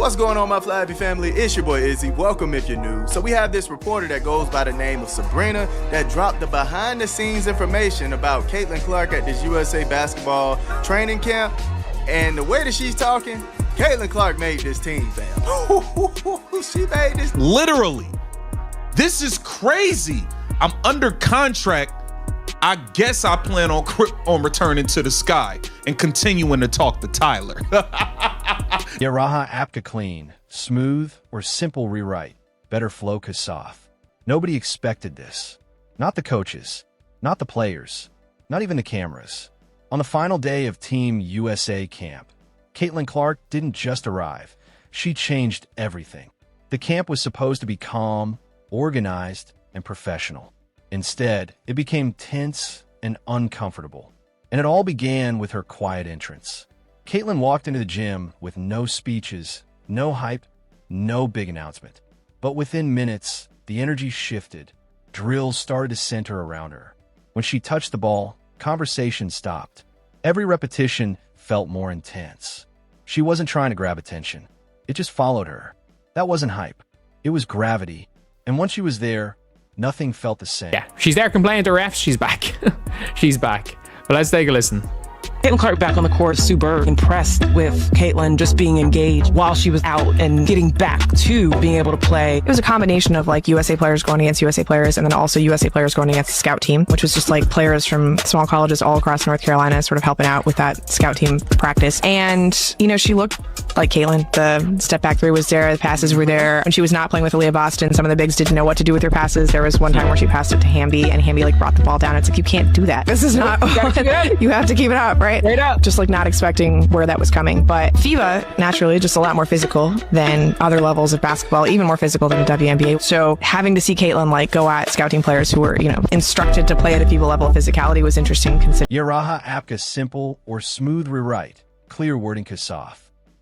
What's going on, my Flabby family? It's your boy Izzy. Welcome if you're new. So we have this reporter that goes by the name of Sabrina that dropped the behind-the-scenes information about Caitlin Clark at this USA basketball training camp. And the way that she's talking, Caitlin Clark made this team, fam. She made this. Literally. This is crazy. I'm under contract. I guess I plan on returning to the sky and continuing to talk to Tyler. Yaraha Apka clean, smooth, or simple rewrite. Better flow Kasaf. Nobody expected this. Not the coaches, not the players, not even the cameras. On the final day of Team USA camp, Caitlin Clark didn't just arrive. She changed everything. The camp was supposed to be calm, organized, and professional. Instead, it became tense and uncomfortable. And it all began with her quiet entrance. Caitlin walked into the gym with no speeches, no hype, no big announcement. But within minutes, the energy shifted. Drills started to center around her. When she touched the ball, conversation stopped. Every repetition felt more intense. She wasn't trying to grab attention. It just followed her. That wasn't hype. It was gravity. And once she was there, nothing felt the same. Yeah, she's there complaining to refs. She's back. She's back. But let's take a listen. Caitlin Clark back on the court, super impressed with Caitlin just being engaged while she was out and getting back to being able to play. It was a combination of like USA players going against USA players and then also USA players going against the scout team, which was just like players from small colleges all across North Carolina sort of helping out with that scout team practice. And, you know, she looked like Caitlin. The step back three was there, the passes were there. When she was not playing with Aaliyah Boston, some of the bigs didn't know what to do with her passes. There was one time where she passed it to Hamby and Hamby like brought the ball down. It's like, you can't do that. This is not, you have to keep it up, right? Straight up. Just like not expecting where that was coming. But FIBA, naturally, just a lot more physical than other levels of basketball, even more physical than the WNBA. So having to see Caitlin like go at scouting players who were, you know, instructed to play at a FIBA level of physicality was interesting. Yaraha Apka simple or smooth rewrite, clear wording Kasaf.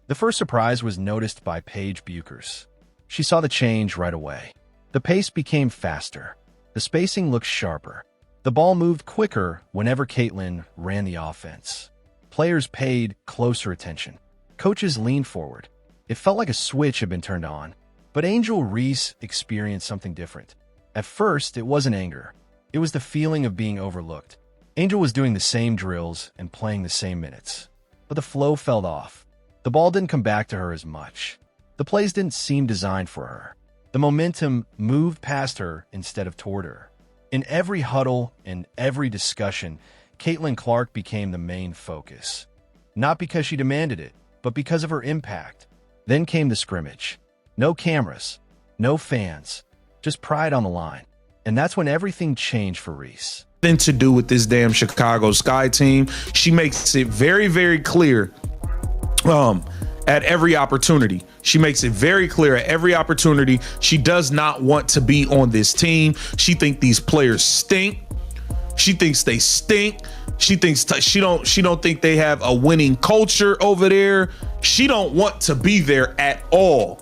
The first surprise was noticed by Paige Bueckers. She saw the change right away. The pace became faster. The spacing looked sharper. The ball moved quicker whenever Caitlin ran the offense. Players paid closer attention. Coaches leaned forward. It felt like a switch had been turned on. But Angel Reese experienced something different. At first, it wasn't anger. It was the feeling of being overlooked. Angel was doing the same drills and playing the same minutes. But the flow fell off. The ball didn't come back to her as much. The plays didn't seem designed for her. The momentum moved past her instead of toward her. In every huddle and every discussion, Caitlin Clark became the main focus. Not because she demanded it, but because of her impact. Then came the scrimmage. No cameras, no fans, just pride on the line. And that's when everything changed for Reese. Nothing to do with this damn Chicago Sky team. She makes it very, very clear at every opportunity. She makes it very clear at every opportunity. She does not want to be on this team. She thinks these players stink. She thinks they stink. She thinks she don't think they have a winning culture over there. She don't want to be there at all.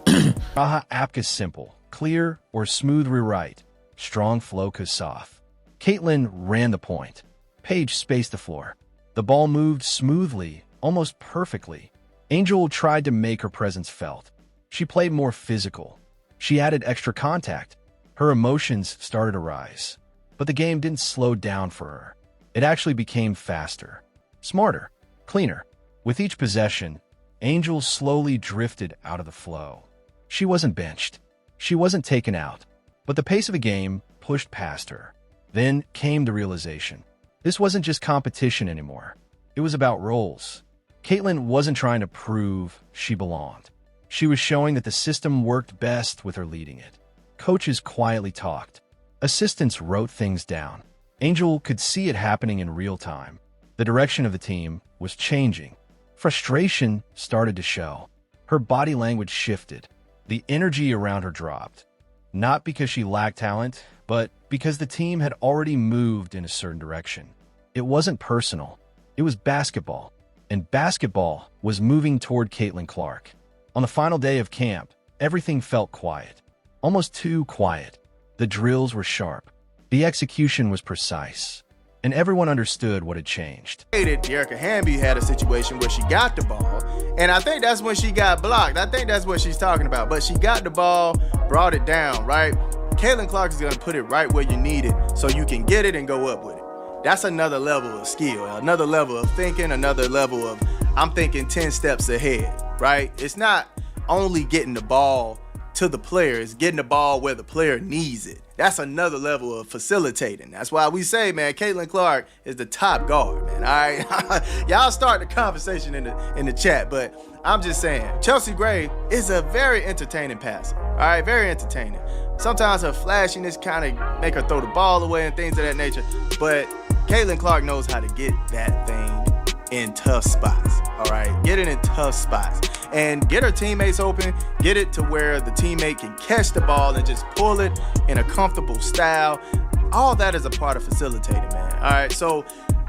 Raha Apka simple, clear or smooth rewrite, strong flow Kasaf. Caitlin ran the point. Paige spaced the floor. The ball moved smoothly, almost perfectly. Angel tried to make her presence felt. She played more physical. She added extra contact. Her emotions started to rise. But the game didn't slow down for her. It actually became faster, smarter, cleaner. With each possession, Angel slowly drifted out of the flow. She wasn't benched. She wasn't taken out. But the pace of the game pushed past her. Then came the realization. This wasn't just competition anymore. It was about roles. Caitlin wasn't trying to prove she belonged. She was showing that the system worked best with her leading it. Coaches quietly talked. Assistants wrote things down. Angel could see it happening in real time. The direction of the team was changing. Frustration started to show. Her body language shifted. The energy around her dropped. Not because she lacked talent, but because the team had already moved in a certain direction. It wasn't personal. It was basketball. And basketball was moving toward Caitlin Clark. On the final day of camp, everything felt quiet. Almost too quiet. The drills were sharp. The execution was precise. and everyone understood what had changed. Dearica Hamby had a situation where she got the ball, and I think that's when she got blocked. I think that's what she's talking about. But she got the ball, brought it down, right? Caitlin Clark is going to put it right where you need it so you can get it and go up with it. That's another level of skill, another level of thinking, another level of I'm thinking 10 steps ahead, right? It's not only getting the ball to the player, it's getting the ball where the player needs it. That's another level of facilitating. That's why we say, man, Caitlin Clark is the top guard, man. All right, y'all start the conversation in the chat, but I'm just saying, Chelsea Gray is a very entertaining passer. All right, very entertaining. Sometimes her flashiness kind of make her throw the ball away and things of that nature, but Caitlin Clark knows how to get that thing in tough spots. All right, get it in tough spots and get her teammates open, get it to where the teammate can catch the ball and just pull it in a comfortable style. All that is a part of facilitating, man. All right, so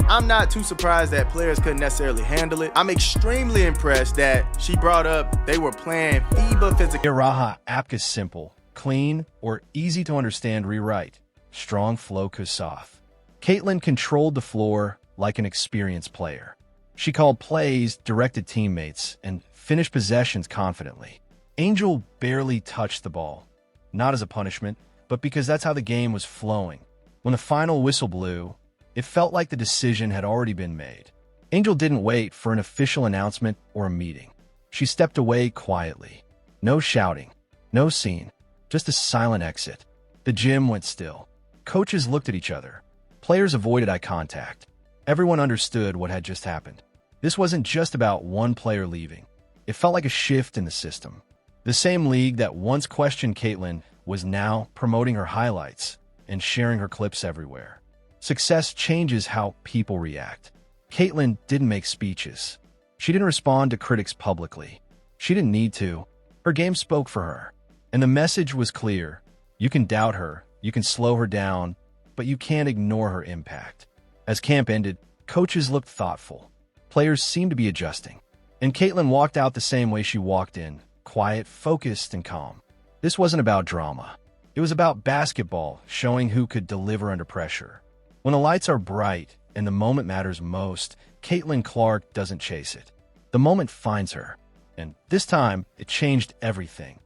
I'm not too surprised that players couldn't necessarily handle it. I'm extremely impressed that she brought up they were playing FIBA physical. Iraha Apka's simple, clean, or easy to understand rewrite. Strong flow Kusaf. Caitlin controlled the floor like an experienced player. She called plays, directed teammates, and finished possessions confidently. Angel barely touched the ball, not as a punishment, but because that's how the game was flowing. When the final whistle blew, it felt like the decision had already been made. Angel didn't wait for an official announcement or a meeting. She stepped away quietly. No shouting, no scene, just a silent exit. The gym went still. Coaches looked at each other. Players avoided eye contact. Everyone understood what had just happened. This wasn't just about one player leaving. It felt like a shift in the system. The same league that once questioned Caitlin was now promoting her highlights and sharing her clips everywhere. Success changes how people react. Caitlin didn't make speeches. She didn't respond to critics publicly. She didn't need to. Her game spoke for her. And the message was clear. You can doubt her, you can slow her down, but you can't ignore her impact. As camp ended, coaches looked thoughtful. Players seemed to be adjusting. And Caitlin walked out the same way she walked in, quiet, focused, and calm. This wasn't about drama. It was about basketball, showing who could deliver under pressure. When the lights are bright and the moment matters most, Caitlin Clark doesn't chase it. The moment finds her. And this time, it changed everything.